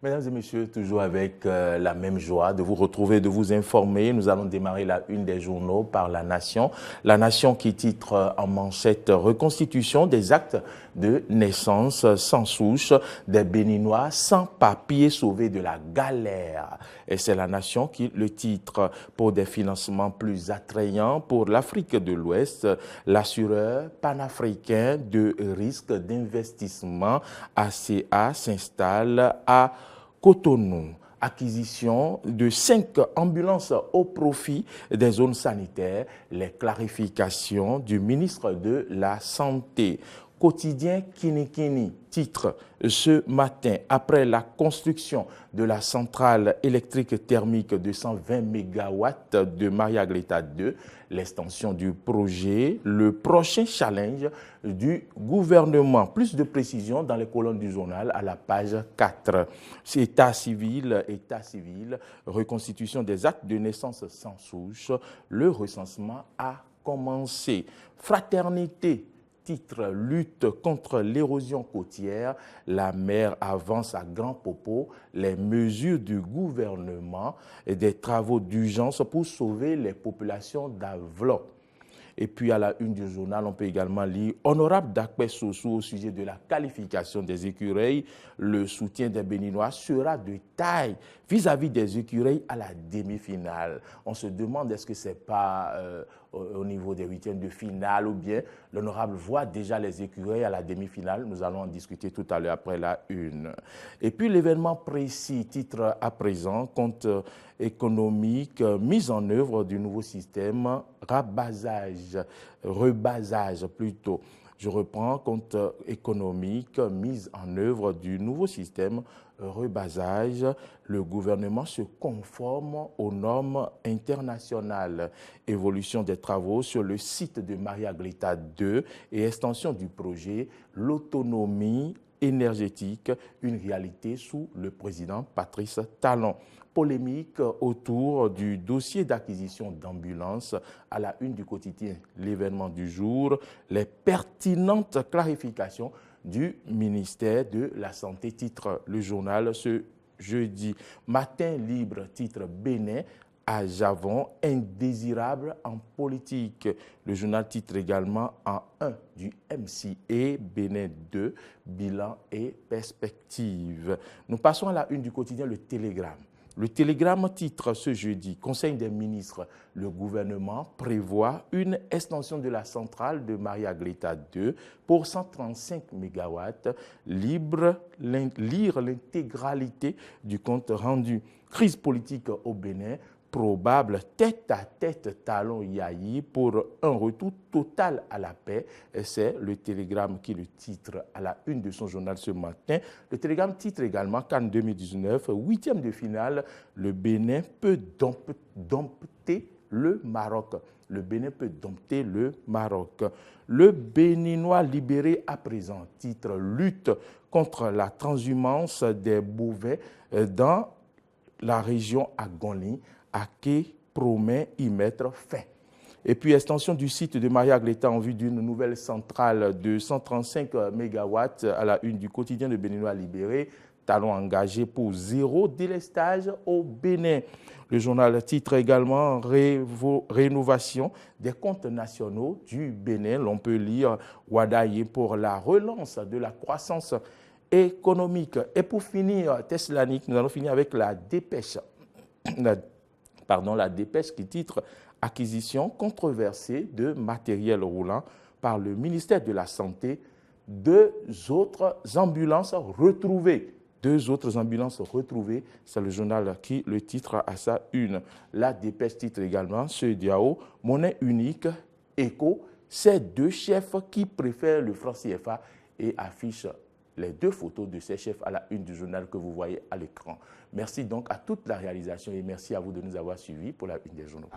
Mesdames et messieurs, toujours avec la même joie de vous retrouver, de vous informer. Nous allons démarrer la une des journaux par La Nation. La Nation qui titre en manchette « Reconstitution des actes de naissance sans souche des Béninois sans papier sauvés de la galère ». Et c'est La Nation qui le titre pour des financements plus attrayants pour l'Afrique de l'Ouest. L'assureur panafricain de risque d'investissement ACA s'installe à Cotonou. Acquisition de 5 ambulances au profit des zones sanitaires, les clarifications du ministre de la Santé. Quotidien Kinikini titre ce matin, après la construction de la centrale électrique thermique de 120 MW de Maria Gleta 2, l'extension du projet, le prochain challenge du gouvernement. Plus de précisions dans les colonnes du journal à la page 4. État civil, reconstitution des actes de naissance sans souche, le recensement a commencé. Fraternité, titre lutte contre l'érosion côtière, la mer avance à grands popos, les mesures du gouvernement et des travaux d'urgence pour sauver les populations d'Avlo. Et puis à la une du journal, on peut également lire « Honorable Dakpe Sossou au sujet de la qualification des écureuils. Le soutien des Béninois sera de taille vis-à-vis des écureuils à la demi-finale. » On se demande est-ce que ce n'est pas au niveau des huitièmes de finale ou bien l'honorable voit déjà les écureuils à la demi-finale. Nous allons en discuter tout à l'heure après la une. Et puis l'événement précis, titre à présent, compte économique, mise en œuvre du nouveau système, rebasage plutôt. Je reprends, compte économique, mise en œuvre du nouveau système, rebasage. Le gouvernement se conforme aux normes internationales. Évolution des travaux sur le site de Maria Gleta 2 et extension du projet, l'autonomie énergétique, une réalité sous le président Patrice Talon. Polémique autour du dossier d'acquisition d'ambulances à la une du quotidien. L'événement du jour, les pertinentes clarifications du ministère de la Santé, titre le journal ce jeudi. Matin libre, titre Bénin à Javon, indésirable en politique. Le journal titre également en 1 du MCA, Bénin 2, bilan et perspective. Nous passons à la une du quotidien Le Télégramme. Le Télégramme titre ce jeudi, Conseil des ministres, le gouvernement prévoit une extension de la centrale de Maria Gleta 2 pour 135 MW, lire l'intégralité du compte rendu. Crise politique au Bénin, probable tête-à-tête Talon Yayi pour un retour total à la paix. C'est le Télégramme qui le titre à la une de son journal ce matin. Le Télégramme titre également qu'en 2019, 8e de finale, le Bénin peut dompter le Maroc. Le Bénin peut dompter le Maroc. Le Béninois libéré à présent, titre lutte contre la transhumance des bovins dans la région Agoni. Aké promet y mettre fin. Et puis, extension du site de Maria Gleta en vue d'une nouvelle centrale de 135 MW à la une du quotidien de Béninois libéré. Talon engagé pour zéro délestage au Bénin. Le journal titre également rénovation des comptes nationaux du Bénin. L'on peut lire Wadaye pour la relance de la croissance économique. Et pour finir, Teslanique, nous allons finir avec la dépêche. La dépêche qui titre « Acquisition controversée de matériel roulant par le ministère de la Santé, 2 autres ambulances retrouvées. » 2 autres ambulances retrouvées, c'est le journal qui le titre à sa une. La dépêche titre également « Ce Diao, monnaie unique, éco, ces 2 chefs qui préfèrent le franc CFA » et affiche les 2 photos de ces chefs à la une du journal que vous voyez à l'écran. Merci donc à toute la réalisation et merci à vous de nous avoir suivis pour la une des journaux.